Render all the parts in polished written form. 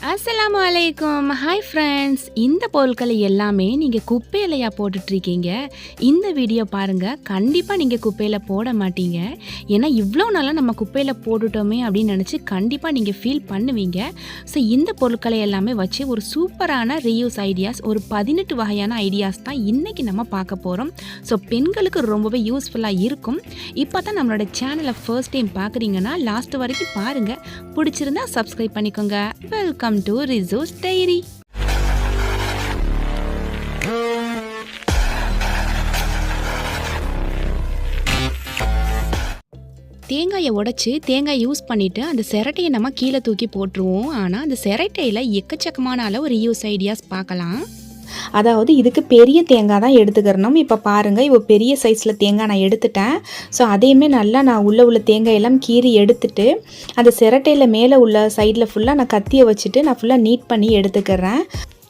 அஸ்ஸலாமு அலைக்கும். Hi friends. இந்த பொருட்களை எல்லாமே நீங்கள் குப்பையிலையா போட்டுட்ருக்கீங்க? இந்த வீடியோ பாருங்கள். கண்டிப்பாக நீங்கள் குப்பையில் போட மாட்டீங்க. ஏன்னா இவ்வளோ நாளாக நம்ம குப்பையில் போட்டுட்டோமே அப்படின்னு நினச்சி கண்டிப்பாக நீங்கள் ஃபீல் பண்ணுவீங்க. ஸோ இந்த பொருட்களை எல்லாமே வச்சு ஒரு சூப்பரான ரீயூஸ் ஐடியாஸ், ஒரு 18 வகையான ஐடியாஸ் தான் இன்றைக்கி நம்ம பார்க்க போகிறோம். ஸோ பெண்களுக்கு ரொம்பவே யூஸ்ஃபுல்லாக இருக்கும். இப்போ தான் நம்மளோட சேனலை ஃபர்ஸ்ட் டைம் பார்க்குறீங்கன்னா லாஸ்ட் வரைக்கும் பாருங்கள். பிடிச்சிருந்தா சப்ஸ்கிரைப் பண்ணிக்கோங்க. Welcome to Rizzo's Diary. தேங்காயை உடைச்சி தேங்காய் யூஸ் பண்ணிவிட்டு அந்த சிரட்டையை நம்ம கீழே தூக்கி போட்டுருவோம். ஆனால் அந்த சிரட்டையில் எக்கச்சக்கமான அளவு ரீயூஸ் ஐடியாஸ் பார்க்கலாம். அதாவது இதுக்கு பெரிய தேங்காய் தான் எடுத்துக்கிறணும். இப்போ பாருங்கள், இப்போ பெரிய சைஸில் தேங்காய் நான் எடுத்துட்டேன். ஸோ அதையுமே நல்லா நான் உள்ள தேங்காயெல்லாம் கீறி எடுத்துட்டு அந்த சிரட்டையில் மேலே உள்ள சைடில் ஃபுல்லாக நான் கத்தியை வச்சுட்டு நான் ஃபுல்லாக நீட் பண்ணி எடுத்துக்கிறேன்.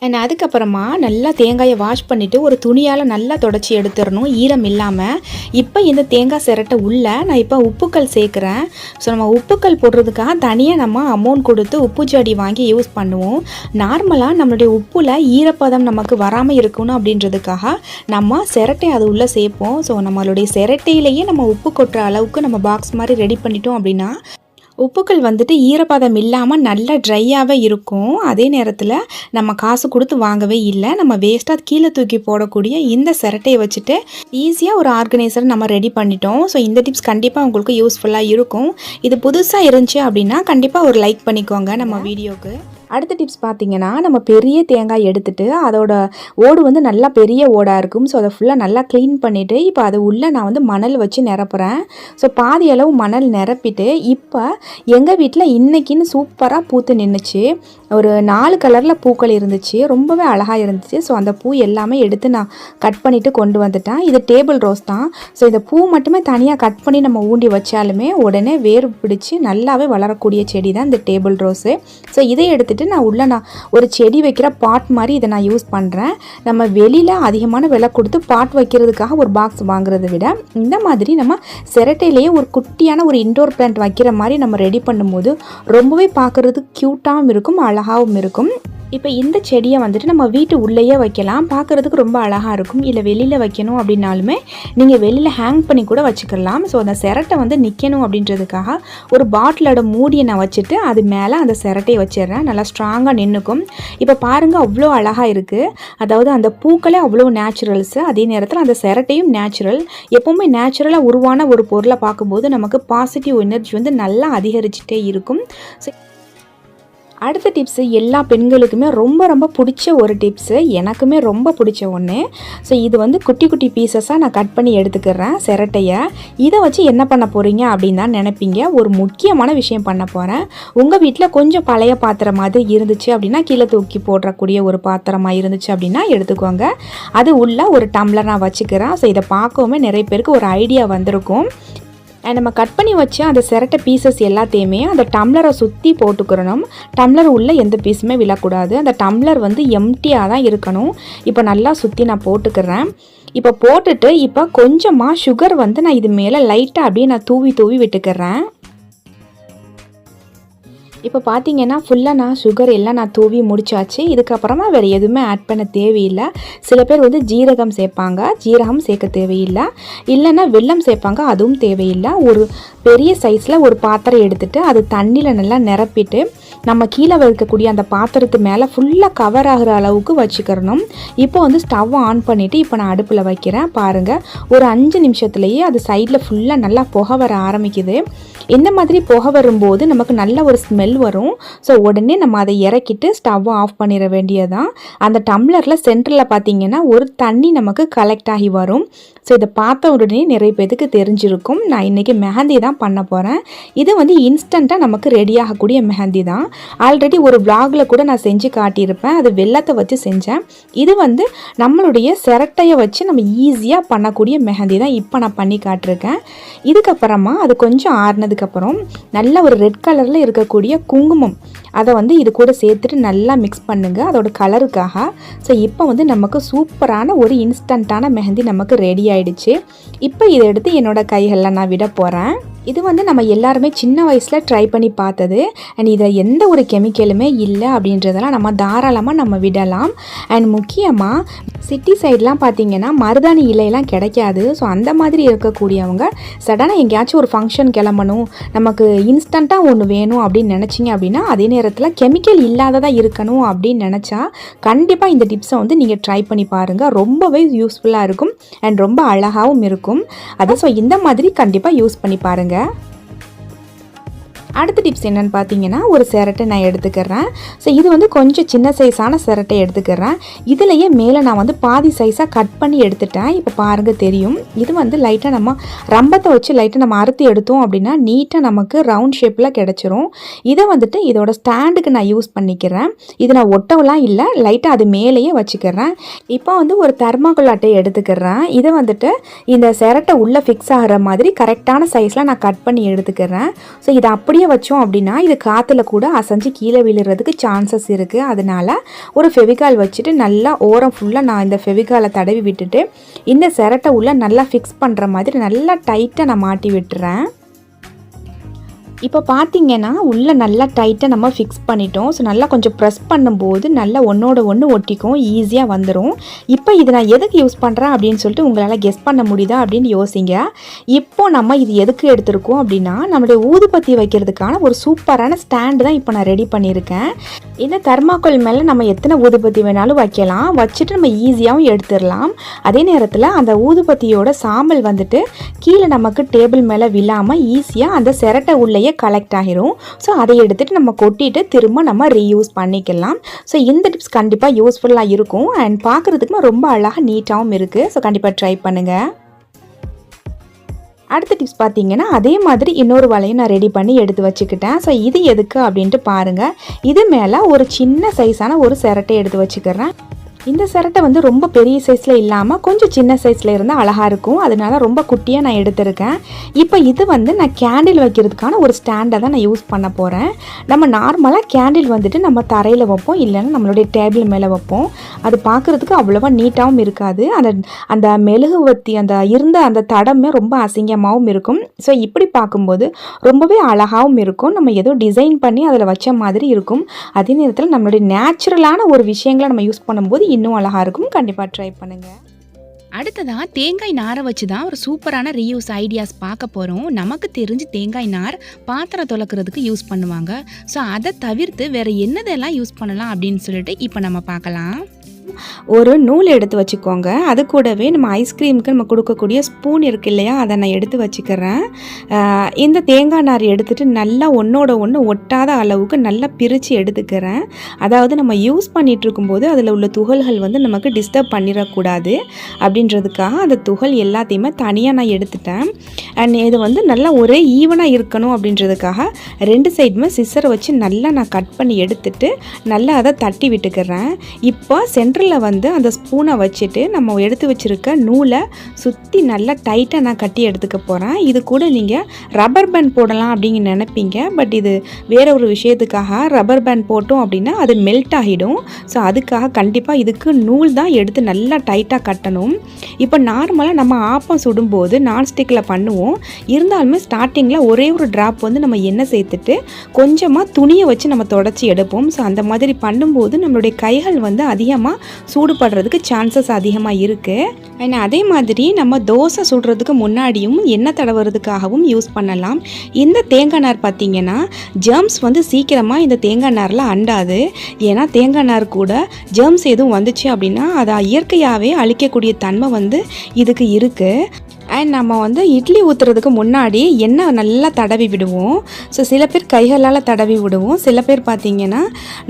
அண்ட் அதுக்கப்புறமா நல்லா தேங்காயை வாஷ் பண்ணிவிட்டு ஒரு துணியால் நல்லா தொடச்சி எடுத்துடணும், ஈரம் இல்லாமல். இப்போ இந்த தேங்காய் சிரட்டை உள்ளே நான் இப்போ உப்புக்கல் சேர்க்குறேன். ஸோ நம்ம உப்புக்கல் போடுறதுக்காக தனியாக நம்ம அமௌண்ட் கொடுத்து உப்பு ஜாடி வாங்கி யூஸ் பண்ணுவோம். நார்மலாக நம்மளுடைய உப்பில் ஈரப்பதம் நமக்கு வராமல் இருக்கணும் அப்படின்றதுக்காக நம்ம சிரட்டை அது உள்ளே சேர்ப்போம். ஸோ நம்மளுடைய சிரட்டையிலேயே நம்ம உப்பு கொட்டுற அளவுக்கு நம்ம பாக்ஸ் மாதிரி ரெடி பண்ணிட்டோம் அப்படின்னா உப்புக்கள் வந்துட்டு ஈரப்பதம் இல்லாமல் நல்லா ட்ரையாகவே இருக்கும். அதே நேரத்தில் நம்ம காசு கொடுத்து வாங்கவே இல்லை. நம்ம வேஸ்ட்டாக கீழே தூக்கி போடக்கூடிய இந்த சிரட்டையை வச்சுட்டு ஈஸியாக ஒரு ஆர்கனைசர் நம்ம ரெடி பண்ணிட்டோம். ஸோ இந்த டிப்ஸ் கண்டிப்பாக உங்களுக்கு யூஸ்ஃபுல்லாக இருக்கும். இது புதுசாக இருந்துச்சு அப்படின்னா கண்டிப்பாக ஒரு லைக் பண்ணிக்கோங்க நம்ம வீடியோவுக்கு. அடுத்த டிப்ஸ் பார்த்திங்கன்னா, நம்ம பெரிய தேங்காய் எடுத்துகிட்டு அதோட ஓடு வந்து நல்லா பெரிய ஓடாக இருக்கும். ஸோ அதை ஃபுல்லாக நல்லா க்ளீன் பண்ணிவிட்டு இப்போ அது உள்ளே நான் வந்து மணல் வச்சு நிரப்புறேன். ஸோ பாதி அளவு மணல் நிரப்பிட்டு இப்போ எங்கள் வீட்டில் இன்றைக்கின்னு சூப்பராக பூத்து நின்றுச்சு. ஒரு 4 கலரில் பூக்கள் இருந்துச்சு, ரொம்பவே அழகாக இருந்துச்சு. ஸோ அந்த பூ எல்லாமே எடுத்து நான் கட் பண்ணிவிட்டு கொண்டு வந்துட்டேன். இது டேபிள் ரோஸ் தான். ஸோ இந்த பூ மட்டுமே தனியாக கட் பண்ணி நம்ம ஊண்டி வச்சாலுமே உடனே வேர் பிடிச்சி நல்லாவே வளரக்கூடிய செடி தான் இந்த டேபிள் ரோஸு. ஸோ இதை எடுத்துகிட்டு நான் ஒரு செடி வைக்கிற பாட் மாதிரி இதை நான் யூஸ் பண்ணுறேன். நம்ம வெளியில் அதிகமான விலை கொடுத்து பாட் வைக்கிறதுக்காக ஒரு பாக்ஸ் வாங்குறதை விட இந்த மாதிரி நம்ம சிரட்டையிலேயே ஒரு குட்டியான ஒரு இன்டோர் பிளான்ட் வைக்கிற மாதிரி நம்ம ரெடி பண்ணும்போது ரொம்பவே பார்க்குறதுக்கு க்யூட்டாகவும் இருக்கும், அழகாகவும் இருக்கும். இப்போ இந்த செடியை வந்துட்டு நம்ம வீட்டு உள்ளேயே வைக்கலாம், பார்க்குறதுக்கு ரொம்ப அழகாக இருக்கும். இல்லை வெளியில் வைக்கணும் அப்படின்னாலுமே நீங்கள் வெளியில் ஹேங் பண்ணி கூட வச்சுக்கலாம். ஸோ அந்த சிரட்டை வந்து நிற்கணும் அப்படின்றதுக்காக ஒரு பாட்டிலோட மூடியை நான் வச்சுட்டு அது மேலே அந்த சிரட்டையை வச்சிடுறேன். நல்லா ஸ்ட்ராங்காக நின்றுக்கும். இப்போ பாருங்கள், அவ்வளோ அழகாக இருக்குது. அதாவது அந்த பூக்களே அவ்வளோ நேச்சுரல்ஸு, அதே நேரத்தில் அந்த சிரட்டையும் நேச்சுரல். எப்போவுமே நேச்சுரலாக உருவான ஒரு பொருளை பார்க்கும்போது நமக்கு பாசிட்டிவ் எனர்ஜி வந்து நல்லா அதிகரிச்சுட்டே இருக்கும். ஸோ அடுத்த டிப்ஸு எல்லா பெண்களுக்குமே ரொம்ப ரொம்ப பிடிச்ச ஒரு டிப்ஸு, எனக்குமே ரொம்ப பிடிச்ச ஒன்று. ஸோ இது வந்து குட்டி குட்டி பீசஸாக நான் கட் பண்ணி எடுத்துக்கிறேன் சிரட்டையை. இதை வச்சு என்ன பண்ண போகிறீங்க அப்படின்னு தான் நினைப்பீங்க. ஒரு முக்கியமான விஷயம் பண்ண போகிறேன். உங்கள் வீட்டில் கொஞ்சம் பழைய பாத்திரம் மாதிரி இருந்துச்சு அப்படின்னா, கீழே தூக்கி போடுறக்கூடிய ஒரு பாத்திரமாக இருந்துச்சு அப்படின்னா எடுத்துக்கோங்க. அது உள்ள ஒரு டம்ளர் நான் வச்சுக்கிறேன். ஸோ இதை பார்க்கவுமே நிறைய பேருக்கு ஒரு ஐடியா வந்திருக்கும். நம்ம கட் பண்ணி வச்ச அந்த சிரட்டை பீசஸ் எல்லாத்தையுமே அந்த டம்ளரை சுற்றி போட்டுக்கிறணும். டம்ளர் உள்ள எந்த பீஸுமே விழக்கூடாது. அந்த டம்ளர் வந்து எம்டியாக தான் இருக்கணும். இப்போ நல்லா சுற்றி நான் போட்டுக்கிறேன். இப்போ போட்டுட்டு இப்போ கொஞ்சமாக சுகர் வந்து நான் இது மேலே லைட்டாக அப்படியே நான் தூவி விட்டுக்கிறேன். இப்போ பார்த்தீங்கன்னா ஃபுல்லாக நான் சுகர் எல்லாம் நான் தூவி முடிச்சாச்சு. இதுக்கப்புறமா வேறு எதுவுமே ஆட் பண்ண தேவையில்லை. சில பேர் வந்து ஜீரகம் சேர்ப்பாங்க, ஜீரகம் சேர்க்க தேவையில்லை. இல்லைன்னா வெல்லம் சேர்ப்பாங்க, அதுவும் தேவையில்லை. ஒரு பெரிய சைஸில் ஒரு பாத்திரம் எடுத்துகிட்டு அது தண்ணியில் நல்லா நிரப்பிட்டு நம்ம கீழே வைக்கக்கூடிய அந்த பாத்திரத்து மேலே ஃபுல்லாக கவர் ஆகிற அளவுக்கு வச்சுக்கிறணும். இப்போ வந்து ஸ்டவ் ஆன் பண்ணிவிட்டு இப்போ நான் அடுப்பில் வைக்கிறேன். பாருங்கள், ஒரு 5 நிமிஷத்துலேயே அது சைடில் ஃபுல்லாக நல்லா புகை வர ஆரம்பிக்குது. இந்த மாதிரி புகை வரும்போது நமக்கு நல்ல ஒரு ஸ்மெல் வரும். ஸோ உடனே நம்ம அதை இறக்கிட்டு ஸ்டவ்வை ஆஃப் பண்ணிட வேண்டியதான். அந்த டம்ளரில் சென்டரில் பார்த்திங்கன்னா ஒரு தண்ணி நமக்கு கலெக்ட் ஆகி வரும். ஸோ இதை பார்த்த உடனே நிறைய பேருக்கு தெரிஞ்சிருக்கும். நான் இன்றைக்கி மெஹந்தி தான் பண்ண போகிறேன். இது வந்து இன்ஸ்டண்ட்டாக நமக்கு ரெடி ஆகக்கூடிய மெஹந்தி தான். ஆல்ரெடி ஒரு vlogல கூட நான் செஞ்சு காட்டியிருப்பேன். அது வெல்லத்தை வச்சு செஞ்சேன். இது வந்து நம்மளுடைய சிரட்டையை வச்சு நம்ம ஈஸியாக பண்ணக்கூடிய மெஹந்தி தான் இப்போ நான் பண்ணி காட்டிருக்கேன். இதுக்கப்புறமா அது கொஞ்சம் ஆறுனதுக்கப்புறம் நல்ல ஒரு ரெட் கலரில் இருக்கக்கூடிய குங்குமம், அதை வந்து இது கூட சேர்த்துட்டு நல்லா மிக்ஸ் பண்ணுங்கள் அதோட கலருக்காக. ஸோ இப்போ வந்து நமக்கு சூப்பரான ஒரு இன்ஸ்டண்ட்டான மெஹந்தி நமக்கு ரெடி ஆயிடுச்சு. இப்போ இதை எடுத்து என்னோட கைகளில் நான் விட போகிறேன். இது வந்து நம்ம எல்லாருமே சின்ன வயசில் ட்ரை பண்ணி பார்த்தது. அண்ட் இதில் எந்த ஒரு கெமிக்கலுமே இல்லை அப்படின்றதெல்லாம் நம்ம தாராளமாக நம்ம விடலாம். அண்ட் முக்கியமாக சிட்டி சைட்லாம் பார்த்திங்கன்னா மருதாணி இலையெல்லாம் கிடைக்காது. ஸோ அந்த மாதிரி இருக்கக்கூடியவங்க சடனாக எங்கேயாச்சும் ஒரு ஃபங்க்ஷன் கிளம்பணும், நமக்கு இன்ஸ்டண்ட்டாக ஒன்று வேணும் அப்படின்னு நினச்சிங்க அப்படின்னா, அதே நேரத்தில் கெமிக்கல் இல்லாததாக இருக்கணும் அப்படின்னு நினச்சா கண்டிப்பாக இந்த டிப்ஸை வந்து நீங்கள் ட்ரை பண்ணி பாருங்கள். ரொம்பவே யூஸ்ஃபுல்லாக இருக்கும் அண்ட் ரொம்ப அழகாகவும் இருக்கும். அது ஸோ இந்த மாதிரி கண்டிப்பாக யூஸ் பண்ணி பாருங்கள். அடுத்த டிப்ஸ் என்னென்னு பார்த்தீங்கன்னா, ஒரு சிரட்டை நான் எடுத்துக்கிறேன். ஸோ இது வந்து கொஞ்சம் சின்ன சைஸான சிரட்டை எடுத்துக்கிறேன். இதுலேயே மேலே நான் வந்து பாதி சைஸாக கட் பண்ணி எடுத்துட்டேன். இப்போ பாருங்கள் தெரியும். இது வந்து லைட்டாக நம்ம ரம்பத்தை வச்சு லைட்டாக நம்ம அறுத்து எடுத்தோம் அப்படின்னா நீட்டாக நமக்கு ரவுண்ட் ஷேப்பில் கிடச்சிரும். இதை வந்துட்டு இதோட ஸ்டாண்டுக்கு நான் யூஸ் பண்ணிக்கிறேன். இது நான் ஒட்டவெல்லாம் இல்லை, லைட்டாக அது மேலேயே வச்சுக்கிறேன். இப்போ வந்து ஒரு தெர்மாக்கோல் அட்டையை எடுத்துக்கிறேன். இதை வந்துட்டு இந்த சிரட்டை உள்ளே ஃபிக்ஸ் ஆகிற மாதிரி கரெக்டான சைஸில் நான் கட் பண்ணி எடுத்துக்கிறேன். ஸோ இதை அப்படியே வச்சோம் அப்படின்னா இது காற்றுல கூட அசைஞ்சு கீழே விழுறதுக்கு சான்சஸ் இருக்குது. அதனால ஒரு ஃபெவிகால் வச்சுட்டு நல்லா ஓரம் ஃபுல்லாக நான் இந்த ஃபெவிகாலை தடவி விட்டுட்டு இந்த சிரட்டை உள்ள நல்லா ஃபிக்ஸ் பண்ணுற மாதிரி நல்லா டைட்டாக நான் மாட்டி விட்டுறேன். இப்போ பார்த்தீங்கன்னா உள்ளே நல்லா டைட்டாக நம்ம ஃபிக்ஸ் பண்ணிட்டோம். ஸோ நல்லா கொஞ்சம் ப்ரெஸ் பண்ணும்போது நல்லா ஒன்றோட ஒன்று ஒட்டிக்கும், ஈஸியாக வந்துடும். இப்போ இது நான் எதுக்கு யூஸ் பண்ணுறேன் அப்படின்னு சொல்லிட்டு உங்களால் கெஸ் பண்ண முடியுதா அப்படின்னு யோசிங்க. இப்போ நம்ம இது எதுக்கு எடுத்திருக்கோம் அப்படின்னா, நம்மளுடைய ஊதுபத்தி வைக்கிறதுக்கான ஒரு சூப்பரான ஸ்டாண்டு தான் இப்போ நான் ரெடி பண்ணியிருக்கேன். இந்த தெர்மாக்கோல் மேலே நம்ம எத்தனை ஊதுபத்தி வேணாலும் வைக்கலாம், வச்சுட்டு நம்ம ஈஸியாகவும் எடுத்துடலாம். அதே நேரத்தில் அந்த ஊதுபத்தியோட சாம்பல் வந்துட்டு கீழே நமக்கு டேபிள் மேலே விழாமல் ஈஸியாக அந்த சிரட்டை உள்ளேயே கலெக்ட் ஆகிரும். ஸோ அதை எடுத்துகிட்டு நம்ம கொட்டிட்டு திரும்ப நம்ம ரீயூஸ் பண்ணிக்கலாம். ஸோ இந்த டிப்ஸ் கண்டிப்பாக யூஸ்ஃபுல்லாக இருக்கும் அண்ட் பார்க்குறதுக்குமே ரொம்ப அழகாக நீட்டாகவும் இருக்குது. ஸோ கண்டிப்பாக ட்ரை பண்ணுங்கள். அடுத்த டிப்ஸ் பார்த்தீங்கன்னா, அதே மாதிரி இன்னொரு வலையும் நான் ரெடி பண்ணி எடுத்து வச்சுக்கிட்டேன். ஸோ இது எதுக்கு அப்படின்ட்டு பாருங்கள். இது மேலே ஒரு சின்ன சைஸான ஒரு சிரட்டை எடுத்து வச்சுக்கிறேன். இந்த சிரட்டை வந்து ரொம்ப பெரிய சைஸில் இல்லாமல் கொஞ்சம் சின்ன சைஸில் இருந்தால் அழகாக இருக்கும். அதனால ரொம்ப குட்டியாக நான் எடுத்திருக்கேன். இப்போ இது வந்து நான் கேண்டில் வைக்கிறதுக்கான ஒரு ஸ்டாண்டை தான் நான் யூஸ் பண்ண போகிறேன். நம்ம நார்மலாக கேண்டில் வந்துட்டு நம்ம தரையில் வைப்போம், இல்லைன்னா நம்மளுடைய டேபிள் மேலே வைப்போம். அது பார்க்குறதுக்கு அவ்வளோவா நீட்டாகவும் இருக்காது. அந்த மெழுகுவத்தி அந்த தடமே ரொம்ப அசிங்கமாகவும் இருக்கும். ஸோ இப்படி பார்க்கும்போது ரொம்பவே அழகாகவும் இருக்கும். நம்ம ஏதோ டிசைன் பண்ணி அதில் வச்ச மாதிரி இருக்கும். அதே நேரத்தில் நம்மளுடைய நேச்சுரலான ஒரு விஷயங்களை நம்ம யூஸ் பண்ணும்போது இன்னும் அழகாக இருக்கும். கண்டிப்பாக ட்ரை பண்ணுங்கள். அடுத்ததாக தேங்காய் நாரை வச்சு தான் ஒரு சூப்பரான ரீயூஸ் ஐடியாஸ் பார்க்க போகிறோம். நமக்கு தெரிஞ்சு தேங்காய் நார் பாத்திரம் துலக்கிறதுக்கு யூஸ் பண்ணுவாங்க. ஸோ அதை தவிர்த்து வேறு என்னதெல்லாம் யூஸ் பண்ணலாம் அப்படின்னு சொல்லிட்டு இப்போ நம்ம பார்க்கலாம். ஒரு நூல் எடுத்து வச்சுக்கோங்க. அது கூடவே நம்ம ஐஸ்கிரீமுக்கு நம்ம கொடுக்கக்கூடிய ஸ்பூன் இருக்கு இல்லையா, அதை நான் எடுத்து வச்சுக்கிறேன். இந்த தேங்காய் நார் எடுத்துகிட்டு நல்லா ஒன்றோட ஒன்று ஒட்டாத அளவுக்கு நல்லா பிரித்து எடுத்துக்கிறேன். அதாவது நம்ம யூஸ் பண்ணிகிட்டு இருக்கும்போது அதில் உள்ள துகள்கள் வந்து நமக்கு டிஸ்டர்ப் பண்ணிடக்கூடாது அப்படின்றதுக்காக அந்த துகள் எல்லாத்தையுமே தனியாக நான் எடுத்துட்டேன். அண்ட் இது வந்து நல்லா ஒரே ஈவனாக இருக்கணும் அப்படின்றதுக்காக ரெண்டு சைடுமே சிசரை வச்சு நல்லா நான் கட் பண்ணி எடுத்துட்டு நல்லா அதை தட்டி விட்டுக்கிறேன். இப்போ சென்டரில் வந்து அந்த ஸ்பூனை வச்சுட்டு நம்ம எடுத்து வச்சுருக்க நூலை சுற்றி நல்லா டைட்டாக நான் கட்டி எடுத்துக்க போகிறேன். இது கூட நீங்கள் ரப்பர் பேண்ட் போடலாம் அப்படிங்க நினைப்பீங்க. பட் இது வேற ஒரு விஷயத்துக்காக ரப்பர் பேண்ட் போட்டோம் அப்படின்னா அது மெல்ட் ஆகிடும். ஸோ அதுக்காக கண்டிப்பாக இதுக்கு நூல் தான் எடுத்து நல்லா டைட்டாக கட்டணும். இப்போ நார்மலாக நம்ம ஆப்பம் சுடும்போது நான்ஸ்டிக்கில் பண்ணுவோம். இருந்தாலுமே ஸ்டார்டிங்கில் ஒரே ஒரு ட்ராப் வந்து நம்ம எண்ணெய் சேர்த்துட்டு கொஞ்சமாக துணியை வச்சு நம்ம தொடச்சி எடுப்போம். ஸோ அந்த மாதிரி பண்ணும்போது நம்மளுடைய கைகள் வந்து அதிகமாக சூடுபடுறதுக்கு சான்சஸ் அதிகமாக இருக்குது. அண்ட் அதே மாதிரி நம்ம தோசை சுடுறதுக்கு முன்னாடியும் எண்ணெய் தடவுறதுக்காகவும் யூஸ் பண்ணலாம். இந்த தேங்காய் நார் பார்த்திங்கன்னா ஜெர்ம்ஸ் வந்து சீக்கிரமாக இந்த தேங்காய் நாரில் அண்டாது. ஏன்னா தேங்காய் நார் கூட ஜெர்ம்ஸ் எதுவும் வந்துச்சு அப்படின்னா அதை இயற்கையாகவே அழிக்கக்கூடிய தன்மை வந்து இதுக்கு இருக்குது. அண்ட் நம்ம வந்து இட்லி ஊற்றுறதுக்கு முன்னாடி எண்ணெய் நல்லா தடவி விடுவோம். ஸோ சில பேர் கைகளால் தடவி விடுவோம், சில பேர் பார்த்திங்கன்னா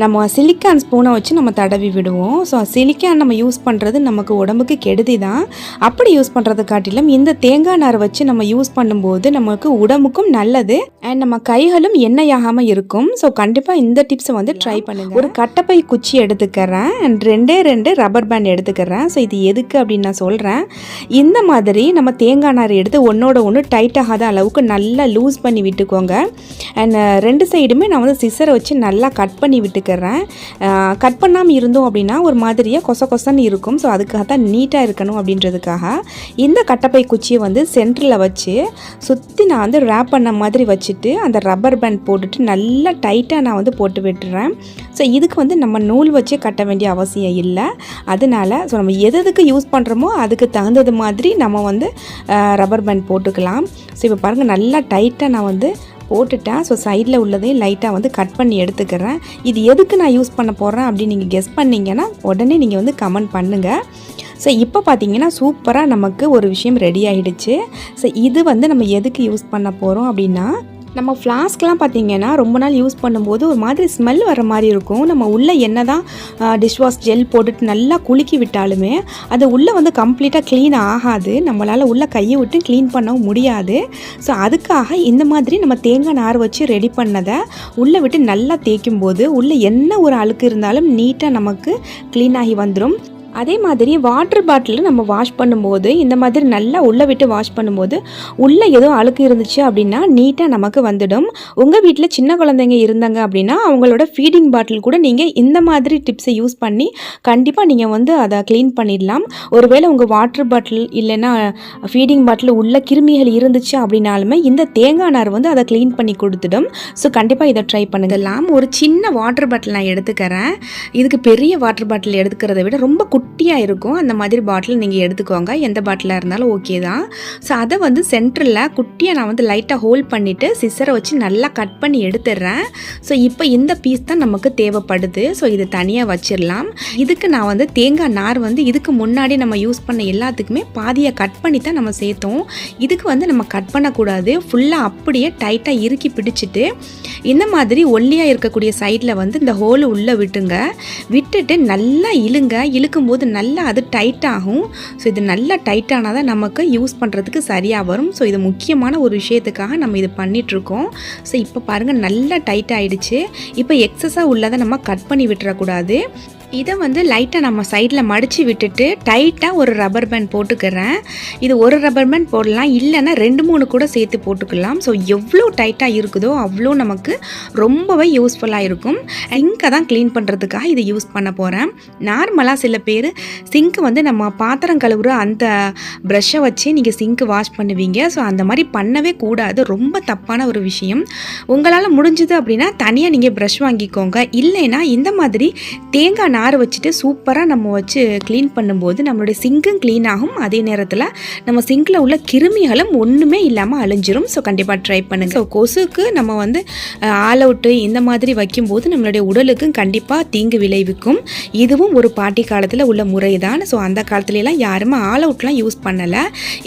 நம்ம சிலிக்கான் ஸ்பூனை வச்சு நம்ம தடவி விடுவோம். ஸோ சிலிக்கான் நம்ம யூஸ் பண்ணுறது நமக்கு உடம்புக்கு கெடுதி தான். அப்படி யூஸ் பண்ணுறது காட்டிலும் இந்த தேங்காய் நார் வச்சு நம்ம யூஸ் பண்ணும்போது நமக்கு உடம்புக்கும் நல்லது அண்ட் நம்ம கைகளும் எண்ணெயாகாமல் இருக்கும். ஸோ கண்டிப்பாக இந்த டிப்ஸை வந்து ட்ரை பண்ணுங்கள். ஒரு கட்டப்பை குச்சி எடுத்துக்கிறேன் அண்ட் ரெண்டே ரப்பர் பேண்ட் எடுத்துக்கிறேன். ஸோ இது எதுக்கு அப்படின்னு நான் சொல்கிறேன். இந்த மாதிரி நம்ம தேங்காய் நார் எடுத்து ஒன்றோட ஒன்று டைட் ஆகாத அளவுக்கு நல்லா லூஸ் பண்ணி விட்டுக்கோங்க. அண்ட் 2 சைடுமே நான் வந்து சிசரை வச்சு நல்லா கட் பண்ணி விட்டுக்கிறேன். கட் பண்ணாமல் இருந்தோம் அப்படின்னா ஒரு மாதிரியாக கொசன்னு இருக்கும். ஸோ அதுக்காக தான் நீட்டாக இருக்கணும் அப்படின்றதுக்காக இந்த கட்டப்பை குச்சியை வந்து சென்டரில் வச்சு சுற்றி நான் வந்து ரேப் பண்ண மாதிரி வச்சுட்டு அந்த ரப்பர் பேண்ட் போட்டுட்டு நல்லா டைட்டாக நான் வந்து போட்டு விட்டுறேன். ஸோ இதுக்கு வந்து நம்ம நூல் வச்சு கட்ட வேண்டிய அவசியம் இல்லை. அதனால ஸோ நம்ம எதுக்கு யூஸ் பண்ணுறோமோ அதுக்கு தகுந்தது மாதிரி நம்ம வந்து ரப்பர் பேண்ட் போட்டுக்கலாம். ஸோ இப்போ பாருங்கள் நல்லா டைட்டாக நான் வந்து போட்டுட்டேன். ஸோ சைடில் உள்ளதையும் லைட்டாக வந்து கட் பண்ணி எடுத்துக்கிறேன். இது எதுக்கு நான் யூஸ் பண்ண போகிறேன் அப்படின்னு நீங்கள் கெஸ் பண்ணிங்கன்னா உடனே நீங்கள் வந்து கமெண்ட் பண்ணுங்கள். ஸோ இப்போ பார்த்தீங்கன்னா சூப்பராக நமக்கு ஒரு விஷயம் ரெடி ஆகிடுச்சு. ஸோ இது வந்து நம்ம எதுக்கு யூஸ் பண்ண போகிறோம் அப்படின்னா, நம்ம ஃப்ளாஸ்க்லாம் பார்த்திங்கன்னா ரொம்ப நாள் யூஸ் பண்ணும்போது ஒரு மாதிரி ஸ்மெல் வர மாதிரி இருக்கும். நம்ம உள்ளே என்ன தான் டிஷ்வாஷ் ஜெல் போட்டுட்டு நல்லா குலுக்கி விட்டாலுமே அது உள்ளே வந்து கம்ப்ளீட்டாக க்ளீன் ஆகாது. நம்மளால் உள்ளே கையை விட்டு க்ளீன் பண்ணவும் முடியாது. ஸோ அதுக்காக இந்த மாதிரி நம்ம தேங்காய் நார் வச்சு ரெடி பண்ணதை உள்ளே விட்டு நல்லா தேய்க்கும் போது உள்ளே என்ன ஒரு அழுக்கு இருந்தாலும் நீட்டாக நமக்கு க்ளீன் ஆகி வந்துடும். அதே மாதிரி வாட்டர் பாட்டில் நம்ம வாஷ் பண்ணும்போது இந்த மாதிரி நல்லா உள்ளே விட்டு வாஷ் பண்ணும்போது உள்ளே எதுவும் அழுக்கு இருந்துச்சு அப்படின்னா நீட்டாக நமக்கு வந்துடும். உங்கள் வீட்டில் சின்ன குழந்தைங்க இருந்தாங்க அப்படின்னா அவங்களோட ஃபீடிங் பாட்டில் கூட நீங்கள் இந்த மாதிரி டிப்ஸை யூஸ் பண்ணி கண்டிப்பாக நீங்கள் வந்து அதை க்ளீன் பண்ணிடலாம். ஒருவேளை உங்கள் வாட்டர் பாட்டில் இல்லைன்னா ஃபீடிங் பாட்டில் உள்ள கிருமிகள் இருந்துச்சு அப்படின்னாலுமே இந்த தேங்காய் நார் வந்து அதை க்ளீன் பண்ணி கொடுத்துடும். ஸோ கண்டிப்பாக இதை ட்ரை பண்ணுங்கலாம். ஒரு சின்ன வாட்டர் பாட்டில் நான் எடுத்துக்கிறேன். இதுக்கு பெரிய வாட்டர் பாட்டில் எடுத்துக்கிறத விட ரொம்ப குட்டியாக இருக்கும். அந்த மாதிரி பாட்டில் நீங்கள் எடுத்துக்கோங்க. எந்த பாட்டிலாக இருந்தாலும் ஓகே தான். ஸோ அதை வந்து சென்டரில் குட்டியாக நான் வந்து லைட்டாக ஹோல்ட் பண்ணிவிட்டு சிசரை வச்சு நல்லா கட் பண்ணி எடுத்துடுறேன். ஸோ இப்போ இந்த பீஸ் தான் நமக்கு தேவைப்படுது. ஸோ இது தனியாக வச்சிடலாம். இதுக்கு நான் வந்து தேங்காய் நார் வந்து இதுக்கு முன்னாடி நம்ம யூஸ் பண்ண எல்லாத்துக்குமே பாதியாக கட் பண்ணி தான் நம்ம சேர்த்தோம். இதுக்கு வந்து நம்ம கட் பண்ணக்கூடாது. ஃபுல்லாக அப்படியே டைட்டாக இறுக்கி பிடிச்சிட்டு இந்த மாதிரி ஒல்லியாக இருக்கக்கூடிய சைடில் வந்து இந்த ஹோல் உள்ளே விட்டுட்டு நல்லா இழுக்கும் போது நல்லா அது டைட் ஆகும். ஸோ இது நல்லா டைட் ஆனால் தான் நமக்கு யூஸ் பண்ணுறதுக்கு சரியாக வரும். ஸோ இது முக்கியமான ஒரு விஷயத்துக்காக நம்ம இது பண்ணிகிட்ருக்கோம். ஸோ இப்போ பாருங்கள் நல்லா டைட் ஆகிடுச்சு. இப்போ எக்ஸஸாக உள்ளதை நம்ம கட் பண்ணி விட்டுறக்கூடாது. இதை வந்து லைட்டாக நம்ம சைடில் மடித்து விட்டுட்டு டைட்டாக ஒரு ரப்பர் பேண்ட் போட்டுக்கிறேன். இது ஒரு ரப்பர் பேண்ட் போடலாம், இல்லைன்னா 2-3 கூட சேர்த்து போட்டுக்கலாம். ஸோ எவ்வளோ டைட்டாக இருக்குதோ அவ்வளோ நமக்கு ரொம்பவே யூஸ்ஃபுல்லாக இருக்கும். சிங்கை தான் க்ளீன் பண்ணுறதுக்காக இதை யூஸ் பண்ண போகிறேன். நார்மலாக சில பேர் சிங்க்கு வந்து நம்ம பாத்திரம் கழுவுற அந்த ப்ரஷ்ஷை வச்சு நீங்கள் சிங்க்கு வாஷ் பண்ணுவீங்க. ஸோ அந்த மாதிரி பண்ணவே கூடாது. ரொம்ப தப்பான ஒரு விஷயம். உங்களால் முடிஞ்சது அப்படின்னா தனியாக நீங்கள் ப்ரஷ் வாங்கிக்கோங்க. இல்லைன்னா இந்த மாதிரி தேங்காய் நார் வச்சுட்டு சூப்பராக நம்ம வச்சு க்ளீன் பண்ணும்போது நம்மளுடைய சிங்கும் க்ளீன் ஆகும். அதே நேரத்தில் நம்ம சிங்கில் உள்ள கிருமிகளும் ஒன்றுமே இல்லாமல் அழிஞ்சிரும். ஸோ கண்டிப்பாக ட்ரை பண்ணுங்கள். ஸோ கொசுக்கு நம்ம வந்து ஆல் அவுட்டு இந்த மாதிரி வைக்கும்போது நம்மளுடைய உடலுக்கும் கண்டிப்பாக தீங்கு விளைவிக்கும். இதுவும் ஒரு பாட்டி காலத்தில் உள்ள முறை தான். ஸோ அந்த காலத்துலலாம் யாருமே ஆல் அவுட்லாம் யூஸ் பண்ணலை.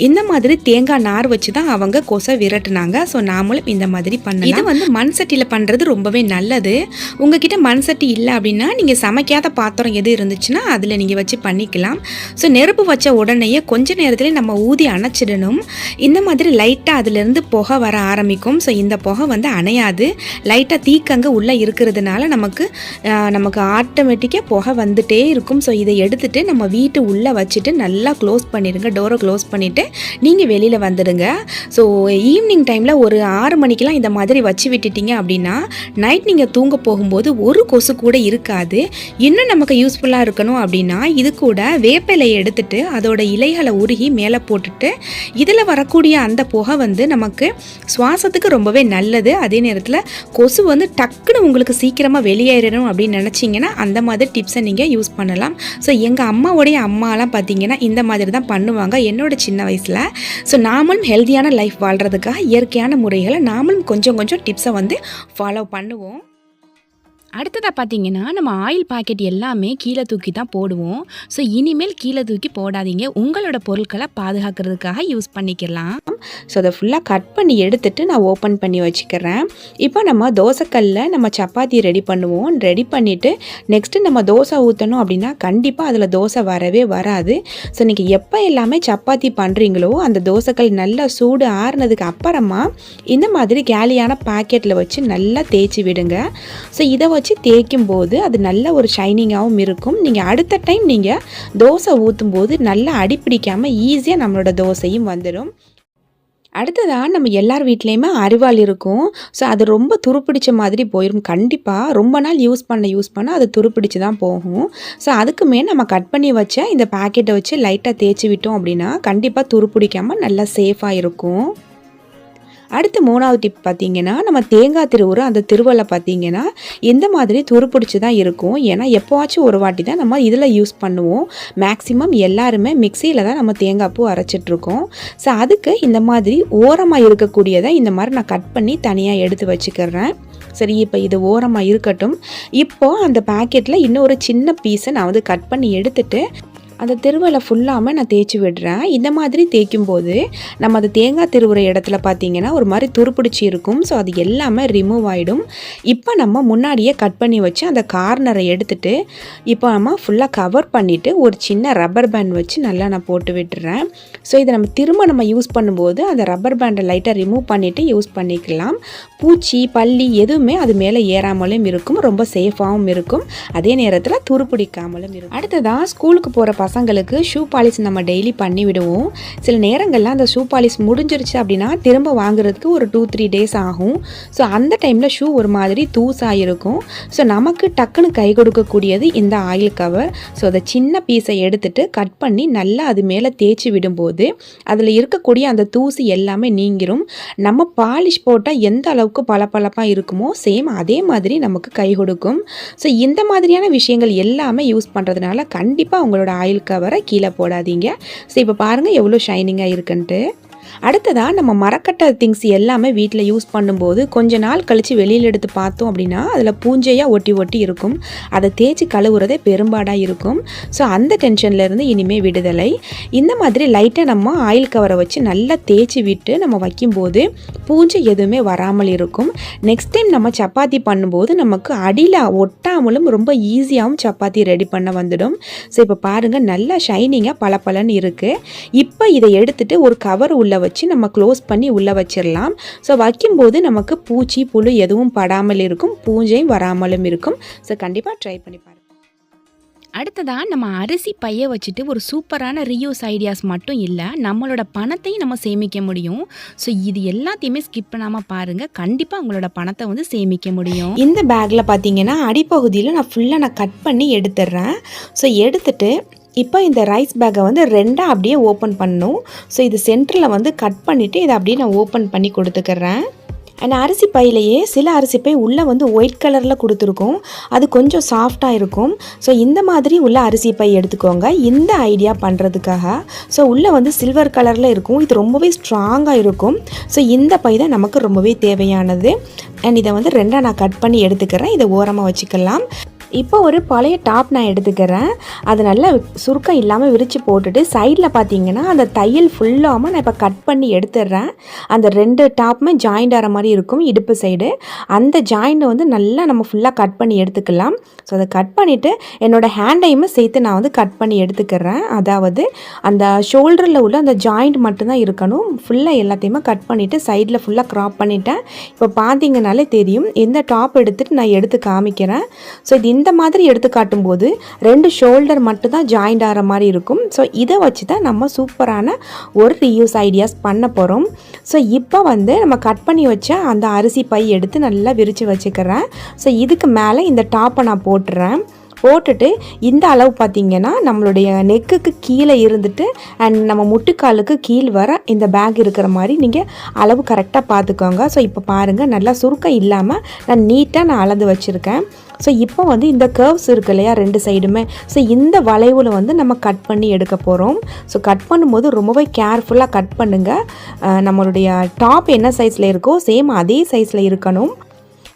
இந்த மாதிரி தேங்காய் நார் வச்சு தான் அவங்க கொசை விரட்டுனாங்க. ஸோ நாமளும் இந்த மாதிரி பண்ணலாம். இது வந்து மண் சட்டியில் பண்ணுறது ரொம்பவே நல்லது. உங்ககிட்ட மண் சட்டி இல்லை அப்படின்னா நீங்கள் சமைக்காத பாத்திரம் எது இருந்துச்சுன்னா அதில் நீங்கள் வச்சு பண்ணிக்கலாம். ஸோ நெருப்பு வச்ச உடனேயே கொஞ்ச நேரத்தில் நம்ம ஊதி அணைச்சிடணும். இந்த மாதிரி லைட்டாக அதிலேருந்து புகை வர ஆரம்பிக்கும். ஸோ இந்த புகை வந்து அணையாது. லைட்டாக தீக்கங்க உள்ளே இருக்கிறதுனால நமக்கு ஆட்டோமேட்டிக்காக புகை வந்துட்டே இருக்கும். ஸோ இதை எடுத்துகிட்டு நம்ம வீட்டு உள்ளே வச்சுட்டு நல்லா க்ளோஸ் பண்ணிடுங்க. டோரை க்ளோஸ் பண்ணிவிட்டு நீங்கள் வெளியில் வந்துடுங்க. ஸோ ஈவினிங் டைமில் ஒரு 6 மணிக்கெலாம் இந்த மாதிரி வச்சு விட்டுட்டீங்க அப்படின்னா நைட் நீங்கள் தூங்க போகும்போது ஒரு கொசு கூட இருக்காது. இன்னும் நமக்கு யூஸ்ஃபுல்லாக இருக்கணும் அப்படின்னா இது கூட வேப்பிலையை எடுத்துட்டு அதோட இலைகளை உருகி மேலே போட்டுட்டு இதில் வரக்கூடிய அந்த புகை வந்து நமக்கு சுவாசத்துக்கு ரொம்பவே நல்லது. அதே நேரத்தில் கொசு வந்து டக்குன்னு உங்களுக்கு சீக்கிரமாக வெளியேறணும் அப்படின்னு நினச்சிங்கன்னா அந்த மாதிரி டிப்ஸை நீங்கள் யூஸ் பண்ணலாம். ஸோ எங்கள் அம்மாவோடைய அம்மாலாம் பார்த்தீங்கன்னா இந்த மாதிரி தான் பண்ணுவாங்க என்னோட சின்ன வயசில். ஸோ நாமளும் ஹெல்த்தியான லைஃப் வாழ்கிறதுக்காக இயற்கையான முறைகளை நாமளும் கொஞ்சம் டிப்ஸை வந்து ஃபாலோ பண்ணுவோம். அடுத்ததாக பார்த்தீங்கன்னா நம்ம ஆயில் பாக்கெட் எல்லாமே கீழே தூக்கி தான் போடுவோம். ஸோ இனிமேல் கீழே தூக்கி போடாதீங்க. உங்களோட பொருட்களை பாதுகாக்கிறதுக்காக யூஸ் பண்ணிக்கலாம். ஸோ அதை ஃபுல்லாக கட் பண்ணி எடுத்துட்டு நான் ஓப்பன் பண்ணி வச்சுக்கிறேன். இப்போ நம்ம தோசைக்கல்லில் நம்ம சப்பாத்தி ரெடி பண்ணுவோம். ரெடி பண்ணிவிட்டு நெக்ஸ்ட்டு நம்ம தோசை ஊற்றணும் அப்படின்னா கண்டிப்பாக அதில் தோசை வரவே வராது. ஸோ நீங்கள் எப்போ எல்லாமே சப்பாத்தி பண்ணுறீங்களோ அந்த தோசைக்கல் நல்லா சூடு ஆறுனதுக்கு அப்புறமா இந்த மாதிரி கேலியான பாக்கெட்டில் வச்சு நல்லா தேய்ச்சி விடுங்க. ஸோ இதை வச்சு வச்சு தேய்க்கும் போது அது நல்ல ஒரு ஷைனிங்காகவும் இருக்கும். நீங்கள் அடுத்த டைம் நீங்கள் தோசை ஊற்றும் போது நல்லா அடிப்பிடிக்காமல் ஈஸியாக நம்மளோட தோசையும் வந்துடும். அடுத்ததாக நம்ம எல்லார் வீட்லேயுமே அரிவாள் இருக்கும். ஸோ அது ரொம்ப துருப்பிடிச்ச மாதிரி போயிடும். கண்டிப்பாக ரொம்ப நாள் யூஸ் பண்ண அது துருப்பிடிச்சு தான் போகும். ஸோ அதுக்குமே நம்ம கட் பண்ணி வச்ச இந்த பேக்கெட்டை வச்சு லைட்டாக தேய்ச்சி விட்டோம் அப்படின்னா கண்டிப்பாக துருப்பிடிக்காமல் நல்லா சேஃபாக இருக்கும். அடுத்து 3வது டிப் பார்த்திங்கன்னா, நம்ம தேங்காய் திருவுற அந்த திருவலை பார்த்திங்கன்னா இந்த மாதிரி துருப்பிடிச்சு தான் இருக்கும். ஏன்னா எப்போவாச்சும் ஒரு வாட்டி தான் நம்ம இதில் யூஸ் பண்ணுவோம். மேக்ஸிமம் எல்லாருமே மிக்சியில் தான் நம்ம தேங்காய் பூ அரைச்சிட்ருக்கோம். ஸோ அதுக்கு இந்த மாதிரி ஓரமாக இருக்கக்கூடியதை இந்த மாதிரி நான் கட் பண்ணி தனியாக எடுத்து வச்சுக்கிறேன். சரி, இப்போ இது ஓரமாக இருக்கட்டும். இப்போது அந்த பேக்கெட்டில் இன்னொரு சின்ன பீஸை நான் வந்து கட் பண்ணி எடுத்துகிட்டு அந்த திருவலை ஃபுல்லாமல் நான் தேய்ச்சி விடுறேன். இந்த மாதிரி தேய்க்கும் போது நம்ம அந்த தேங்காய் திருவுற இடத்துல பார்த்திங்கன்னா ஒரு மாதிரி துருப்பிடிச்சி இருக்கும். ஸோ அது எல்லாமே ரிமூவ் ஆகிடும். இப்போ நம்ம முன்னாடியே கட் பண்ணி வச்சு அந்த கார்னரை எடுத்துகிட்டு இப்போ நம்ம ஃபுல்லாக கவர் பண்ணிவிட்டு ஒரு சின்ன ரப்பர் பேண்ட் வச்சு நல்லா நான் போட்டு விட்டுறேன். ஸோ இதை நம்ம யூஸ் பண்ணும்போது அந்த ரப்பர் பேண்டை லைட்டாக ரிமூவ் பண்ணிவிட்டு யூஸ் பண்ணிக்கலாம். பூச்சி பல்லி எதுவுமே அது மேலே ஏறாமலும் இருக்கும், ரொம்ப சேஃபாகவும் இருக்கும், அதே நேரத்தில் துருப்பிடிக்காமலும் இருக்கும். அடுத்ததாக ஸ்கூலுக்கு போகிற பசங்களுக்கு ஷூ பாலிஷ் நம்ம டெய்லி பண்ணி விடுவோம். சில நேரங்களில் அந்த ஷூ பாலிஷ் முடிஞ்சிருச்சு அப்படின்னா திரும்ப வாங்குறதுக்கு ஒரு 2-3 டேஸ் ஆகும். ஸோ அந்த டைமில் ஷூ ஒரு மாதிரி தூசாக இருக்கும். ஸோ நமக்கு டக்குன்னு கை கொடுக்கக்கூடியது இந்த ஆயில் கவர். ஸோ அதை சின்ன பீஸை எடுத்துகிட்டு கட் பண்ணி நல்லா அது மேலே தேய்ச்சி விடும்போது அதில் இருக்கக்கூடிய அந்த தூசி எல்லாமே நீங்கிரும். நம்ம பாலிஷ் போட்டால் எந்த அளவுக்கு பளபளப்பாக இருக்குமோ சேம் அதே மாதிரி நமக்கு கை கொடுக்கும். ஸோ இந்த மாதிரியான விஷயங்கள் எல்லாமே யூஸ் பண்ணுறதுனால கண்டிப்பாக உங்களோட ஆயில் கவரை கீழே போடாதீங்க. ஸோ இப்போ பாருங்கள் எவ்வளோ ஷைனிங்காக இருக்குன்ட்டு. அடுத்ததாக நம்ம மரக்கட்டை திங்ஸ் எல்லாமே வீட்டில் யூஸ் பண்ணும்போது கொஞ்ச நாள் கழித்து வெளியில் எடுத்து பார்த்தோம் அப்படின்னா அதில் பூஞ்சையாக ஒட்டி இருக்கும். அதை தேய்ச்சி கழுவுறதே பெரும்பாடாக இருக்கும். ஸோ அந்த டென்ஷன்லேருந்து இனிமேல் விடுதலை. இந்த மாதிரி லைட்டாக நம்ம ஆயில் கவரை வச்சு நல்லா தேய்ச்சி விட்டு நம்ம வைக்கும்போது பூஞ்சை எதுவுமே வராமல் இருக்கும். நெக்ஸ்ட் டைம் நம்ம சப்பாத்தி பண்ணும்போது நமக்கு அடியில் ஒட்டாமலும் ரொம்ப ஈஸியாகவும் சப்பாத்தி ரெடி பண்ண வந்துடும். ஸோ இப்போ பாருங்கள் நல்லா ஷைனிங்காக பளபளன்னு இருக்குது. இப்போ இதை எடுத்துகிட்டு ஒரு கவர் உள்ள வச்சு நம்ம க்ளோஸ் பண்ணி உள்ளே வச்சிடலாம். ஸோ வைக்கும்போது நமக்கு பூச்சி புழு எதுவும் படாமல் இருக்கும், பூஞ்சையும் வராமலும் இருக்கும். ஸோ கண்டிப்பாக ட்ரை பண்ணி பாருங்கள். அடுத்ததாக நம்ம அரிசி பையை வச்சுட்டு ஒரு சூப்பரான ரீயூஸ் ஐடியாஸ் மட்டும் இல்லை, நம்மளோட பணத்தையும் நம்ம சேமிக்க முடியும். ஸோ இது எல்லாத்தையுமே ஸ்கிப் பண்ணாமல் பாருங்கள், கண்டிப்பாக உங்களோட பணத்தை வந்து சேமிக்க முடியும். இந்த பேக்கில் பார்த்தீங்கன்னா அடிப்பகுதியில் நான் ஃபுல்லாக கட் பண்ணி எடுத்துடுறேன். ஸோ எடுத்துட்டு இப்போ இந்த ரைஸ் பேக்கை வந்து 2ஆக அப்படியே ஓப்பன் பண்ணணும். ஸோ இது சென்டரில் வந்து கட் பண்ணிவிட்டு இதை அப்படியே நான் ஓப்பன் பண்ணி கொடுத்துக்கிறேன். அண்ட் அரிசி பையிலையே சில அரிசி பை உள்ளே வந்து ஒயிட் கலரில் கொடுத்துருக்கோம், அது கொஞ்சம் சாஃப்டாக இருக்கும். ஸோ இந்த மாதிரி உள்ள அரிசி பை எடுத்துக்கோங்க இந்த ஐடியா பண்ணுறதுக்காக. ஸோ உள்ளே வந்து சில்வர் கலரில் இருக்கும், இது ரொம்பவே ஸ்ட்ராங்காக இருக்கும். ஸோ இந்த பை தான் நமக்கு ரொம்பவே தேவையானது. அண்ட் இதை வந்து 2ஆக நான் கட் பண்ணி எடுத்துக்கிறேன். இதை ஓரமாக வச்சுக்கலாம். இப்போ ஒரு பழைய டாப் நான் எடுத்துக்கிறேன். அது நல்லா சுருக்கம் இல்லாமல் விரித்து போட்டுட்டு சைடில் பார்த்தீங்கன்னா அந்த தையல் ஃபுல்லாமல் நான் இப்போ கட் பண்ணி எடுத்துடுறேன். அந்த 2 டாப்புமே ஜாயிண்ட் ஆகிற மாதிரி இருக்கும் இடுப்பு சைடு. அந்த ஜாயிண்டை வந்து நல்லா நம்ம ஃபுல்லாக கட் பண்ணி எடுத்துக்கலாம். ஸோ அதை கட் பண்ணிவிட்டு என்னோடய ஹேண்டையுமே சேர்த்து நான் வந்து கட் பண்ணி எடுத்துக்கிறேன். அதாவது அந்த ஷோல்டரில் உள்ள அந்த ஜாயிண்ட் மட்டும்தான் இருக்கணும். ஃபுல்லாக எல்லாத்தையுமே கட் பண்ணிவிட்டு சைடில் ஃபுல்லாக க்ராப் பண்ணிட்டேன். இப்போ பார்த்தீங்கனாலே தெரியும் இந்த டாப் எடுத்துகிட்டு நான் எடுத்து காமிக்கிறேன். ஸோ இது இந்த மாதிரி எடுத்து காட்டும்போது 2 ஷோல்டர் மட்டும் தான் ஜாயிண்ட் ஆகிற மாதிரி இருக்கும். ஸோ இதை வச்சு தான் நம்ம சூப்பரான ஒரு ரீயூஸ் ஐடியாஸ் பண்ண போகிறோம். ஸோ இப்போ வந்து நம்ம கட் பண்ணி வச்ச அந்த அரிசி பை எடுத்து நல்லா விரித்து வச்சுக்கிறேன். ஸோ இதுக்கு மேலே இந்த டாப்பை நான் போட்டுறேன். போட்டுட்டு இந்த அளவு பார்த்திங்கன்னா நம்மளுடைய நெக்குக்கு கீழே இருந்துட்டு அண்ட் நம்ம முட்டுக்காலுக்கு கீழ் வர இந்த பேக் இருக்கிற மாதிரி நீங்கள் அளவு கரெக்டாக பார்த்துக்கோங்க. ஸோ இப்போ பாருங்கள் நல்லா சுருக்கம் இல்லாமல் நான் நீட்டாக அளந்து வச்சுருக்கேன். ஸோ இப்போ வந்து இந்த கர்வ்ஸ் இருக்கு இல்லையா 2 சைடுமே, ஸோ இந்த வளைவில் வந்து நம்ம கட் பண்ணி எடுக்க போகிறோம். ஸோ கட் பண்ணும்போது ரொம்பவே கேர்ஃபுல்லாக கட் பண்ணுங்கள். நம்மளுடைய டாப் என்ன சைஸில் இருக்கோ சேம் அதே சைஸில் இருக்கணும்.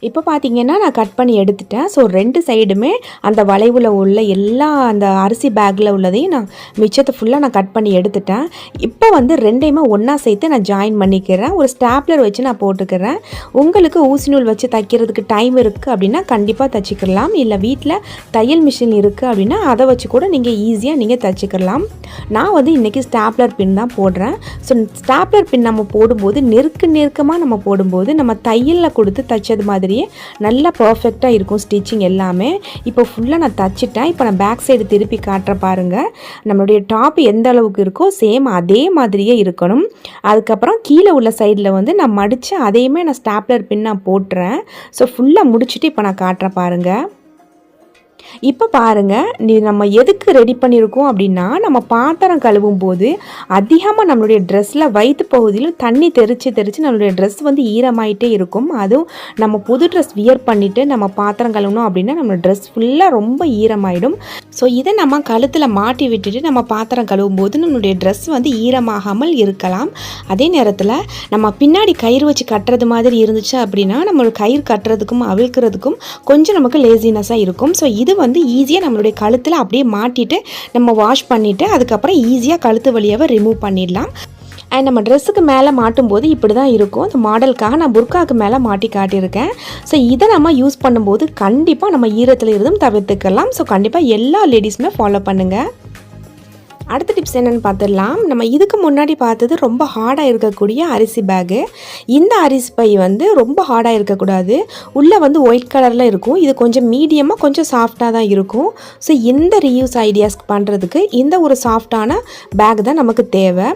இப்போ பார்த்தீங்கன்னா நான் கட் பண்ணி எடுத்துட்டேன். ஸோ 2 சைடுமே அந்த வளைவில் உள்ள எல்லா அந்த அரிசி பேக்கில் உள்ளதையும் நான் மிச்சத்தை ஃபுல்லாக நான் கட் பண்ணி எடுத்துட்டேன். இப்போ வந்து 2யுமே ஒன்றா சேர்த்து நான் ஜாயின் பண்ணிக்கிறேன். ஒரு ஸ்டாப்லர் வச்சு நான் போட்டுக்கிறேன். உங்களுக்கு ஊசி நூல் வச்சு தைக்கிறதுக்கு டைம் இருக்குது அப்படின்னா கண்டிப்பாக தைச்சிக்கலாம். இல்லை வீட்டில் தையல் மிஷின் இருக்குது அப்படின்னா அதை வச்சு கூட நீங்கள் ஈஸியாக நீங்கள் தைச்சிக்கலாம். நான் வந்து இன்றைக்கி ஸ்டாப்லர் பின் தான் போடுறேன். ஸோ ஸ்டாப்லர் பின் நம்ம போடும்போது நெருக்கமாக நம்ம போடும்போது நம்ம தையலில் கொடுத்து தைச்சது மாதிரி மாதிரியே நல்லா பர்ஃபெக்டாக இருக்கும் ஸ்டிச்சிங் எல்லாமே. இப்போ ஃபுல்லாக நான் தச்சிட்டேன். இப்போ நான் பேக் சைடு திருப்பி காட்டுற பாருங்கள். நம்மளுடைய டாப் எந்த அளவுக்கு இருக்கோ சேம் அதே மாதிரியே இருக்கணும். அதுக்கப்புறம் கீழே உள்ள சைடில் வந்து நான் மடித்து அதையுமே நான் ஸ்டாப்லர் பின் நான் போட்டுறேன். ஸோ ஃபுல்லாக முடிச்சுட்டு இப்போ நான் காட்டுறேன் பாருங்கள். இப்போ பாருங்கள், நம்ம எதுக்கு ரெடி பண்ணியிருக்கோம் அப்படின்னா, நம்ம பாத்திரம் கழுவும் போது அதிகமாக நம்மளுடைய ட்ரெஸ்ஸில் வயிற்று பகுதியில் தண்ணி தெரித்து நம்மளுடைய ட்ரெஸ் வந்து ஈரமாயிட்டே இருக்கும். அதுவும் நம்ம புது ட்ரெஸ் வியர் பண்ணிவிட்டு நம்ம பாத்திரம் கழுவணும் அப்படின்னா நம்ம ட்ரெஸ் ஃபுல்லாக ரொம்ப ஈரமாயிடும். ஸோ இதை நம்ம கழுத்தில் மாட்டி விட்டுட்டு நம்ம பாத்திரம் கழுவும் போது நம்மளுடைய ட்ரெஸ் வந்து ஈரமாகாமல் இருக்கலாம். அதே நேரத்தில் நம்ம பின்னாடி கயிறு வச்சு கட்டுறது மாதிரி இருந்துச்சு அப்படின்னா நம்ம கயிறு கட்டுறதுக்கும் அவிழ்க்கிறதுக்கும் கொஞ்சம் நமக்கு லேசினஸாக இருக்கும். ஸோ இது வந்து ஈஸியாக நம்மளுடைய கழுத்தில் அப்படியே மாட்டிட்டு நம்ம வாஷ் பண்ணிவிட்டு அதுக்கப்புறம் ஈஸியாக கழுத்து வழியாகவே ரிமூவ் பண்ணிடலாம். அண்ட் நம்ம ட்ரெஸ்ஸுக்கு மேலே மாட்டும்போது இப்படி தான் இருக்கும். அந்த மாடலுக்காக நான் புர்காவுக்கு மேலே மாட்டி காட்டியிருக்கேன். ஸோ இதை நம்ம யூஸ் பண்ணும்போது கண்டிப்பாக நம்ம ஈரத்தில் இருந்தும் தவிர்த்துக்கலாம். ஸோ கண்டிப்பாக எல்லா லேடிஸுமே ஃபாலோ பண்ணுங்கள். அடுத்த டிப்ஸ் என்னென்னு பார்த்துடலாம். நம்ம இதுக்கு முன்னாடி பார்த்தது ரொம்ப ஹார்டாக இருக்கக்கூடிய அரிசி பேகு. இந்த அரிசி பை வந்து ரொம்ப ஹார்டாக இருக்கக்கூடாது. உள்ளே வந்து ஒயிட் கலரில் இருக்கும். இது கொஞ்சம் மீடியமாக கொஞ்சம் சாஃப்டாக தான் இருக்கும். ஸோ இந்த ரீயூஸ் ஐடியாஸ்க்கு பண்ணுறதுக்கு இந்த ஒரு சாஃப்டான பேக் தான் நமக்கு தேவை.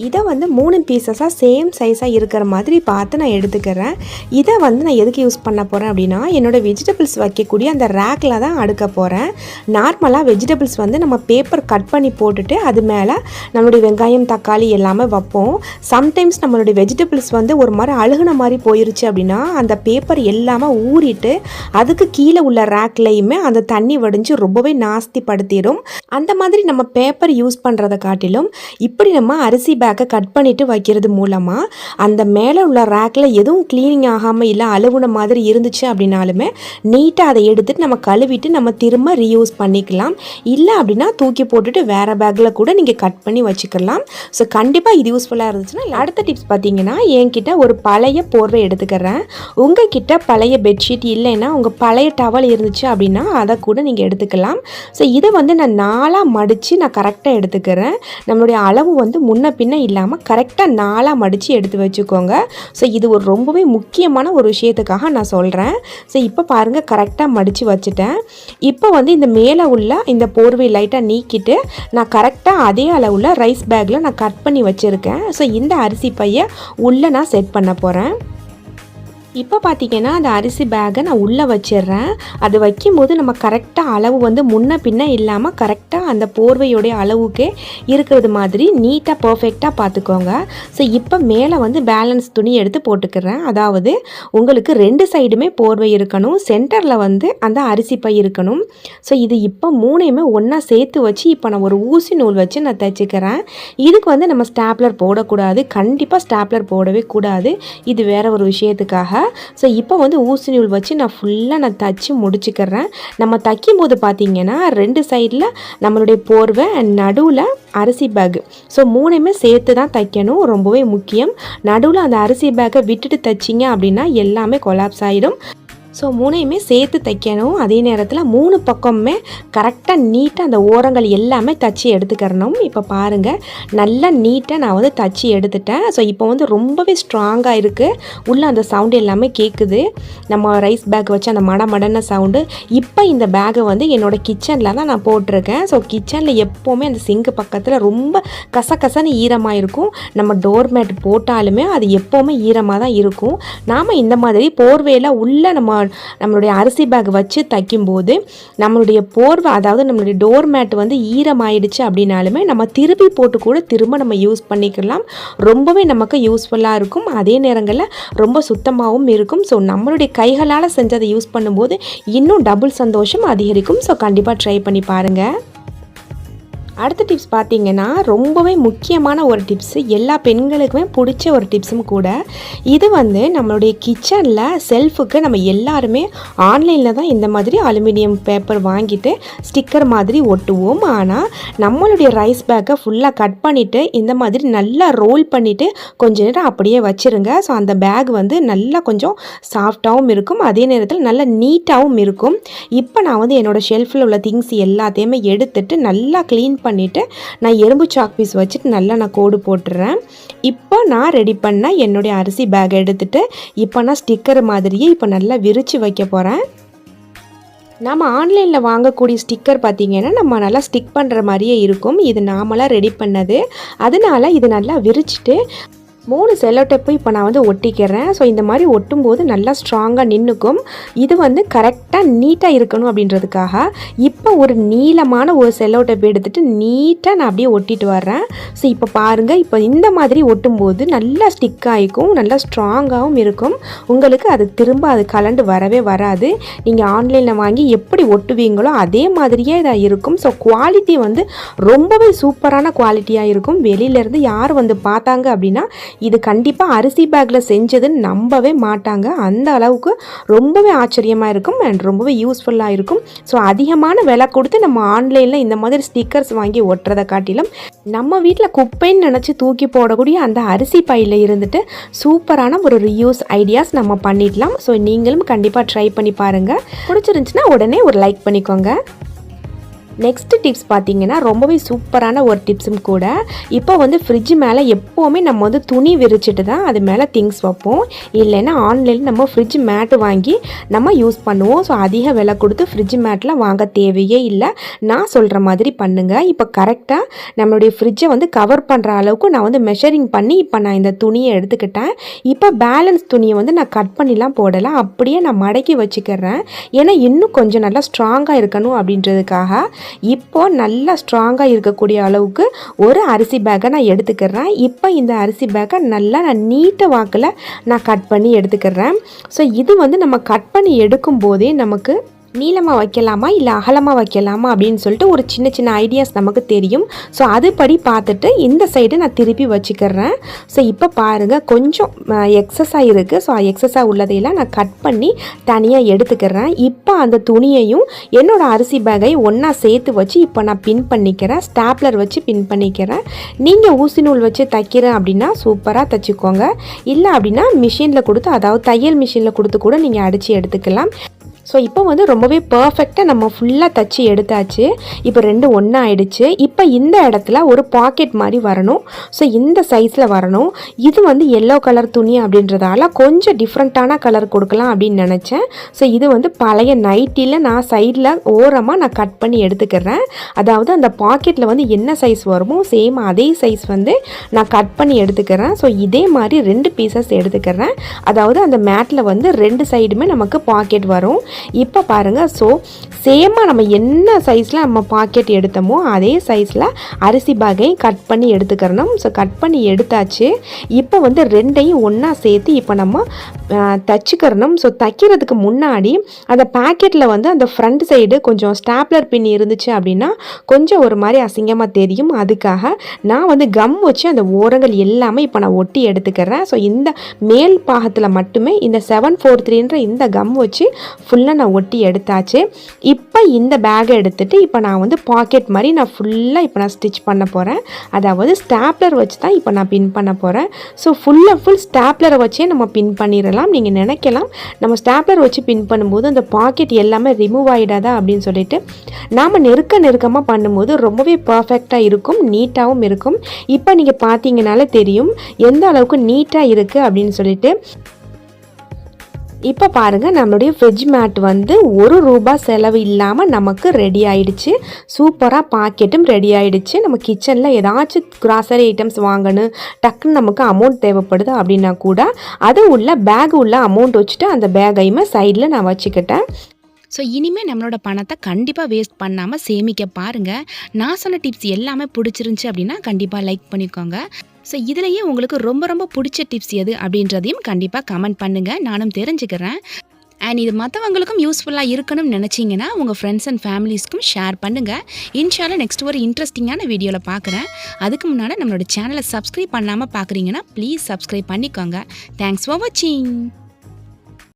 இதை வந்து 3 பீசஸாக சேம் சைஸாக இருக்கிற மாதிரி பார்த்து நான் எடுத்துக்கிறேன். இதை வந்து நான் எதுக்கு யூஸ் பண்ண போகிறேன் அப்படின்னா, என்னோடய வெஜிடபிள்ஸ் வைக்கக்கூடிய அந்த ரேக்கில் தான் அடுக்க போகிறேன். நார்மலாக வெஜிடபிள்ஸ் வந்து நம்ம பேப்பர் கட் பண்ணி போட்டுட்டு அது மேலே நம்மளுடைய வெங்காயம் தக்காளி எல்லாமே வைப்போம். சம்டைம்ஸ் நம்மளுடைய வெஜிடபிள்ஸ் வந்து ஒரு மாதிரி அழுகுன மாதிரி போயிருச்சு அப்படின்னா அந்த பேப்பர் எல்லாமே ஊறிட்டு அதுக்கு கீழே உள்ள ரேக்லேயுமே அந்த தண்ணி வடிஞ்சு ரொம்பவே நாஸ்திப்படுத்திடும். அந்த மாதிரி நம்ம பேப்பர் யூஸ் பண்ணுறதை காட்டிலும் இப்படி நம்ம அரிசி பேக்கை கட் பண்ணிவிட்டு வைக்கிறது மூலமாக அந்த மேலே உள்ள ரேக்கில் எதுவும் க்ளீனிங் ஆகாமல் இல்லை அழுகுன மாதிரி இருந்துச்சு அப்படின்னாலுமே நீட்டாக அதை எடுத்துகிட்டு நம்ம கழுவிட்டு நம்ம திரும்ப ரீயூஸ் பண்ணிக்கலாம். இல்லை அப்படின்னா தூக்கி போட்டுட்டு வேறு பேக்கில் கூட நீங்கள் கட் பண்ணி வச்சுக்கலாம். ஸோ கண்டிப்பாக இது யூஸ்ஃபுல்லாக இருந்துச்சுன்னா அடுத்த டிப்ஸ் பார்த்தீங்கன்னா, என்கிட்ட ஒரு பழைய போர்வை எடுத்துக்கிறேன். உங்கள் கிட்ட பழைய பெட்ஷீட் இல்லைன்னா உங்கள் பழைய டவல் இருந்துச்சு அப்படின்னா அதை கூட நீங்கள் எடுத்துக்கலாம். ஸோ இதை வந்து நான் 4ஆக மடித்து நான் கரெக்டாக எடுத்துக்கிறேன். நம்மளுடைய அளவு வந்து முன்ன பின்ன இல்லாமல் கரெக்டாக 4ஆக மடித்து எடுத்து வச்சுக்கோங்க. ஸோ இது ஒரு ரொம்பவே முக்கியமான ஒரு விஷயத்துக்காக நான் சொல்கிறேன். ஸோ இப்போ பாருங்கள், கரெக்டாக மடித்து வச்சுட்டேன். இப்போ வந்து இந்த மேலே உள்ள இந்த போர்வை லைட்டாக நீக்கிட்டு நான் கரெக்டாக அதே அளவுள்ள ரைஸ் பேக்கில் நான் கட் பண்ணி வச்சுருக்கேன். ஸோ இந்த அரிசி பையை உள்ளே நான் செட் பண்ண போகிறேன். இப்போ பார்த்தீங்கன்னா அந்த அரிசி பேக்கை நான் உள்ளே வச்சிடுறேன். அது வைக்கும்போது நம்ம கரெக்டாக அளவு வந்து முன்ன பின்ன இல்லாமல் கரெக்டாக அந்த போர்வையோடைய அளவுக்கே இருக்கிறது மாதிரி நீட்டாக பர்ஃபெக்டாக பார்த்துக்கோங்க. ஸோ இப்போ மேலே வந்து பேலன்ஸ் துணி எடுத்து போட்டுக்கிறேன். அதாவது உங்களுக்கு 2 சைடுமே போர்வை இருக்கணும், சென்டரில் வந்து அந்த அரிசி பை இருக்கணும். ஸோ இது இப்போ 3யுமே ஒன்றா சேர்த்து வச்சு இப்போ நான் ஒரு ஊசி நூல் வச்சு நான் தைச்சிக்கிறேன். இதுக்கு வந்து நம்ம ஸ்டாப்லர் போடக்கூடாது, கண்டிப்பாக ஸ்டாப்லர் போடவே கூடாது. இது வேறு ஒரு விஷயத்துக்காக. ஸோ இப்போ வந்து ஊசி நூல் வச்சு நான் ஃபுல்லாக நான் தச்சு முடிச்சுக்கிறேன். நம்ம தைக்கும் போது பார்த்தீங்கன்னா 2 சைடில் நம்மளுடைய போர்வை நடுவில் அரிசி பேக். ஸோ 3யுமே சேர்த்து தான் தைக்கணும், ரொம்பவே முக்கியம். நடுவில் அந்த அரிசி பேக்கை விட்டுட்டு தைச்சிங்க அப்படின்னா எல்லாமே கொலாப்ஸ் ஆகிடும். ஸோ 3யுமே சேர்த்து தைக்கணும். அதே நேரத்தில் 3 பக்கமுமே கரெக்டாக நீட்டாக அந்த ஓரங்கள் எல்லாமே தச்சு எடுத்துக்கிறணும். இப்போ பாருங்கள், நல்லா நீட்டாக நான் வந்து தச்சு எடுத்துட்டேன். ஸோ இப்போ வந்து ரொம்பவே ஸ்ட்ராங்காக இருக்குது. உள்ளே அந்த சவுண்டு எல்லாமே கேட்குது, நம்ம ரைஸ் பேக் வச்சு அந்த மடமடன சவுண்டு. இப்போ இந்த பேக்கை வந்து என்னோடய கிச்சனில் தான் நான் போட்டிருக்கேன். ஸோ கிச்சனில் எப்போவுமே அந்த சிங்க்கு பக்கத்தில் ரொம்ப கசகசன்னு ஈரமாக இருக்கும். நம்ம டோர்மேட் போட்டாலுமே அது எப்போவுமே ஈரமாக தான் இருக்கும். நாம் இந்த மாதிரி போர்வையில் உள்ள நம்மளுடைய அரிசி பேக் வச்சு தைக்கும்போது நம்மளுடைய போர்வை, அதாவது நம்மளுடைய டோர் மேட் வந்து ஈரமாயிடுச்சு அப்படின்னாலுமே நம்ம திருப்பி போட்டு கூட திரும்ப நம்ம யூஸ் பண்ணிக்கலாம். ரொம்பவே நமக்கு யூஸ்ஃபுல்லாக இருக்கும். அதே நேரங்களில் ரொம்ப சுத்தமாகவும் இருக்கும். ஸோ நம்மளுடைய கைகளால் செஞ்சதை யூஸ் பண்ணும்போது இன்னும் டபுள் சந்தோஷம் அதிகரிக்கும். ஸோ கண்டிப்பாக ட்ரை பண்ணி பாருங்கள். அடுத்த டிப்ஸ் பார்த்தீங்கன்னா ரொம்பவே முக்கியமான ஒரு டிப்ஸு, எல்லா பெண்களுக்குமே பிடிச்ச ஒரு டிப்ஸும் கூட. இது வந்து நம்மளுடைய கிச்சனில் செல்ஃபுக்கு நம்ம எல்லாருமே ஆன்லைனில் தான் இந்த மாதிரி அலுமினியம் பேப்பர் வாங்கிட்டு ஸ்டிக்கர் மாதிரி ஒட்டுவோம். ஆனால் நம்மளுடைய ரைஸ் பேக்கை ஃபுல்லாக கட் பண்ணிவிட்டு இந்த மாதிரி நல்லா ரோல் பண்ணிவிட்டு கொஞ்ச நேரம் அப்படியே வச்சுருங்க. ஸோ அந்த பேக் வந்து நல்லா கொஞ்சம் சாஃப்டாகவும் இருக்கும், அதே நேரத்தில் நல்லா நீட்டாகவும் இருக்கும். இப்போ நான் வந்து என்னோடய ஷெல்ஃபில் உள்ள திங்ஸ் எல்லாத்தையுமே எடுத்துட்டு நல்லா க்ளீன் பண்ணிவிட்டு நான் எறும்பு சாக் பீஸ் வச்சுட்டு நல்லா நான் கோடு போட்டுறேன். இப்போ நான் ரெடி பண்ண என்னுடைய அரிசி பேக்கை எடுத்துகிட்டு இப்போ நான் ஸ்டிக்கர் மாதிரியே இப்போ நல்லா விரித்து வைக்க போகிறேன். நம்ம ஆன்லைனில் வாங்கக்கூடிய ஸ்டிக்கர் பார்த்திங்கன்னா நம்ம நல்லா ஸ்டிக் பண்ணுற மாதிரியே இருக்கும். இது நாமளாக ரெடி பண்ணது. அதனால் இது நல்லா விரிச்சிட்டு 3 செல்லோ டேப்பு இப்போ நான் வந்து ஒட்டிக்கிறேன். ஸோ இந்த மாதிரி ஒட்டும்போது நல்லா ஸ்ட்ராங்காக நின்றுக்கும். இது வந்து கரெக்டாக நீட்டாக இருக்கணும் அப்படின்றதுக்காக இப்போ ஒரு நீளமான ஒரு செல்லோ டேப் எடுத்துகிட்டு நீட்டாக நான் அப்படியே ஒட்டிட்டு வர்றேன். ஸோ இப்போ பாருங்கள், இப்போ இந்த மாதிரி ஒட்டும்போது நல்லா ஸ்டிக் ஆகிக்கும், நல்லா ஸ்ட்ராங்காகவும் இருக்கும். உங்களுக்கு அது திரும்ப அது கலண்டு வரவே வராது. நீங்கள் ஆன்லைனில் வாங்கி எப்படி ஒட்டுவீங்களோ அதே மாதிரியே இதாக இருக்கும். ஸோ குவாலிட்டி வந்து ரொம்பவே சூப்பரான குவாலிட்டியாக இருக்கும். வெளியிலேருந்து யார் வந்து பார்த்தாங்க அப்படின்னா இது கண்டிப்பாக அரிசி பேக்கில் செஞ்சதுன்னு நம்பவே மாட்டாங்க. அந்த அளவுக்கு ரொம்பவே ஆச்சரியமாக இருக்கும் அண்ட் ரொம்பவே யூஸ்ஃபுல்லாக இருக்கும். ஸோ அதிகமான விலை கொடுத்து நம்ம ஆன்லைனில் இந்த மாதிரி ஸ்டிக்கர்ஸ் வாங்கி ஒட்டுறதை காட்டிலும் நம்ம வீட்டில் குப்பைன்னு நினச்சி தூக்கி போடக்கூடிய அந்த அரிசி பையில் இருந்துட்டு சூப்பரான ஒரு ரியூஸ் ஐடியாஸ் நம்ம பண்ணிடலாம். ஸோ நீங்களும் கண்டிப்பாக ட்ரை பண்ணி பாருங்கள். பிடிச்சிருந்துச்சுன்னா உடனே ஒரு லைக் பண்ணிக்கோங்க. நெக்ஸ்ட் டிப்ஸ் பார்த்தீங்கன்னா ரொம்பவே சூப்பரான ஒரு டிப்ஸும் கூட. இப்போ வந்து ஃப்ரிட்ஜ் மேலே எப்போவுமே நம்ம வந்து துணி விரிச்சிட்டு தான் அது மேலே திங்ஸ் வைப்போம். இல்லைன்னா ஆன்லைனில் நம்ம ஃப்ரிட்ஜ் மேட்டு வாங்கி நம்ம யூஸ் பண்ணுவோம். ஸோ அதிக விலை கொடுத்து ஃப்ரிட்ஜ் மேட்லாம் வாங்க தேவையே இல்லை. நான் சொல்கிற மாதிரி பண்ணுங்கள். இப்போ கரெக்டாக நம்மளுடைய ஃப்ரிட்ஜை வந்து கவர் பண்ணுற அளவுக்கு நான் வந்து மெஷரிங் பண்ணி இப்போ நான் இந்த துணியை எடுத்துக்கிட்டேன். இப்போ பேலன்ஸ் துணியை வந்து நான் கட் பண்ணிலாம் போடலாம், அப்படியே நான் மடக்கி வச்சுக்கிறேன். ஏன்னா இன்னும் கொஞ்சம் நல்லா ஸ்ட்ராங்காக இருக்கணும் அப்படின்றதுக்காக இப்போ நல்லா ஸ்ட்ராங்காக இருக்கக்கூடிய அளவுக்கு ஒரு அரிசி பேக்கை நான் எடுத்துக்கிறேன். இப்போ இந்த அரிசி பேக்கை நல்லா நான் நீட்ட வாக்கில் நான் கட் பண்ணி எடுத்துக்கிறேன். ஸோ இது வந்து நம்ம கட் பண்ணி எடுக்கும் போதே நமக்கு நீளமாக வைக்கலாமா இல்லை அகலமாக வைக்கலாமா அப்படின்னு சொல்லிட்டு ஒரு சின்ன சின்ன ஐடியாஸ் நமக்கு தெரியும். ஸோ அதுபடி பார்த்துட்டு இந்த சைடு நான் திருப்பி வச்சுக்கிறேன். ஸோ இப்போ பாருங்கள், கொஞ்சம் எக்ஸஸாக இருக்குது. ஸோ எக்ஸஸாக உள்ளதையெல்லாம் நான் கட் பண்ணி தனியாக எடுத்துக்கிறேன். இப்போ அந்த துணியையும் என்னோடய அரிசி பேக்கை ஒன்றா சேர்த்து வச்சு இப்போ நான் பின் பண்ணிக்கிறேன். ஸ்டாப்லர் வச்சு பின் பண்ணிக்கிறேன். நீங்கள் ஊசி நூல் வச்சு தைக்கிறேன் அப்படின்னா சூப்பராக தைச்சிக்கோங்க. இல்லை அப்படின்னா மிஷினில் கொடுத்து, அதாவது தையல் மிஷினில் கொடுத்து கூட நீங்கள் அடித்து எடுத்துக்கலாம். ஸோ இப்போ வந்து ரொம்பவே பர்ஃபெக்டாக நம்ம ஃபுல்லாக தச்சு எடுத்தாச்சு. இப்போ ரெண்டு ஒன்றா ஆயிடுச்சு. இப்போ இந்த இடத்துல ஒரு பாக்கெட் மாதிரி வரணும். ஸோ இந்த சைஸில் வரணும். இது வந்து எல்லோ கலர் துணி அப்படின்றதால கொஞ்சம் டிஃப்ரெண்ட்டான கலர் கொடுக்கலாம் அப்படின்னு நினச்சேன். ஸோ இது வந்து பழைய நைட்டியில் நான் சைடில் ஓரமாக நான் கட் பண்ணி எடுத்துக்கிறேன். அதாவது அந்த பாக்கெட்டில் வந்து என்ன சைஸ் வருமோ சேம் அதே சைஸ் வந்து நான் கட் பண்ணி எடுத்துக்கிறேன். ஸோ இதே மாதிரி 2 பீசஸ் எடுத்துக்கிறேன். அதாவது அந்த மேட்டில் வந்து 2 சைடுமே நமக்கு பாக்கெட் வரும். இப்போ பாருங்கள், ஸோ சேமாக நம்ம என்ன சைஸில் நம்ம பாக்கெட் எடுத்தோமோ அதே சைஸில் அரிசி பேக்கையும் கட் பண்ணி எடுத்துக்கிறணும். ஸோ கட் பண்ணி எடுத்தாச்சு. இப்போ வந்து ரெண்டையும் ஒன்றா சேர்த்து இப்போ நம்ம தச்சுக்கிறணும். ஸோ தைக்கிறதுக்கு முன்னாடி அந்த பேக்கெட்டில் வந்து அந்த ஃப்ரண்ட் சைடு கொஞ்சம் ஸ்டாப்லர் பின் இருந்துச்சு அப்படின்னா கொஞ்சம் ஒரு மாதிரி அசிங்கமாக தெரியும். அதுக்காக நான் வந்து கம் வச்சு அந்த ஓரங்கள் எல்லாமே இப்போ நான் ஒட்டி எடுத்துக்கிறேன். ஸோ இந்த மேல் பாகத்தில் மட்டுமே இந்த 743 இந்த கம் வச்சு ஃபுல்லாக நான் ஒட்டி எடுத்தாச்சு. இப்போ இந்த பேக்கை எடுத்துகிட்டு இப்போ நான் வந்து பாக்கெட் மாதிரி நான் ஃபுல்லாக இப்போ நான் ஸ்டிச் பண்ண போகிறேன். அதாவது ஸ்டாப்லர் வச்சு தான் இப்போ நான் பின் பண்ண போகிறேன். ஸோ ஃபுல் ஸ்டாப்லரை வச்சே நம்ம பின் பண்ணிடலாம். நீங்கள் நினைக்கலாம் நம்ம ஸ்டாப்லர் வச்சு பின் பண்ணும்போது அந்த பாக்கெட் எல்லாமே ரிமூவ் ஆகிடாதா அப்படின்னு சொல்லிட்டு. நாம் நெருக்கமாக பண்ணும்போது ரொம்பவே பர்ஃபெக்டாக இருக்கும், நீட்டாகவும் இருக்கும். இப்போ நீங்கள் பார்த்தீங்கனாலே தெரியும் எந்த அளவுக்கு நீட்டாக இருக்குது அப்படின்னு சொல்லிட்டு. இப்போ பாருங்கள், நம்மளுடைய ஃப்ரிட்ஜ் மேட் வந்து ₹1 செலவு இல்லாமல் நமக்கு ரெடி ஆகிடுச்சு. சூப்பராக பாக்கெட்டும் ரெடி ஆகிடுச்சு. நம்ம கிச்சனில் ஏதாச்சும் கிராசரி ஐட்டம்ஸ் வாங்கணும், டக்குன்னு நமக்கு அமௌண்ட் தேவைப்படுது அப்படின்னா கூட அது உள்ள பேக் உள்ள அமௌண்ட் வச்சுட்டு அந்த பேக்கையுமே சைடில் நான் வச்சுக்கிட்டேன். ஸோ இனிமேல் நம்மளோட பணத்தை கண்டிப்பாக வேஸ்ட் பண்ணாமல் சேமிக்க பாருங்கள். நான் சொன்ன டிப்ஸ் எல்லாமே பிடிச்சிருந்துச்சி அப்படின்னா கண்டிப்பாக லைக் பண்ணிக்கோங்க. ஸோ இதுலேயே உங்களுக்கு ரொம்ப பிடிச்ச டிப்ஸ் எது அப்படின்றதையும் கண்டிப்பாக கமெண்ட் பண்ணுங்கள், நானும் தெரிஞ்சுக்கிறேன். அண்ட் இது மற்றவங்களுக்கும் யூஸ்ஃபுல்லாக இருக்கணும்னு நினச்சிங்கன்னா உங்கள் ஃப்ரெண்ட்ஸ் அண்ட் ஃபேமிலிஸ்க்கும் ஷேர் பண்ணுங்கள். இன்ஷால்லா நெக்ஸ்ட் ஒரு இன்ட்ரெஸ்டிங்கான வீடியோவில் பார்க்குறேன். அதுக்கு முன்னாடி நம்மளோட சேனலை சப்ஸ்கிரைப் பண்ணாமல் பார்க்குறீங்கன்னா ப்ளீஸ் சப்ஸ்கிரைப் பண்ணிக்கோங்க. தேங்க்ஸ் ஃபார் வாட்சிங்.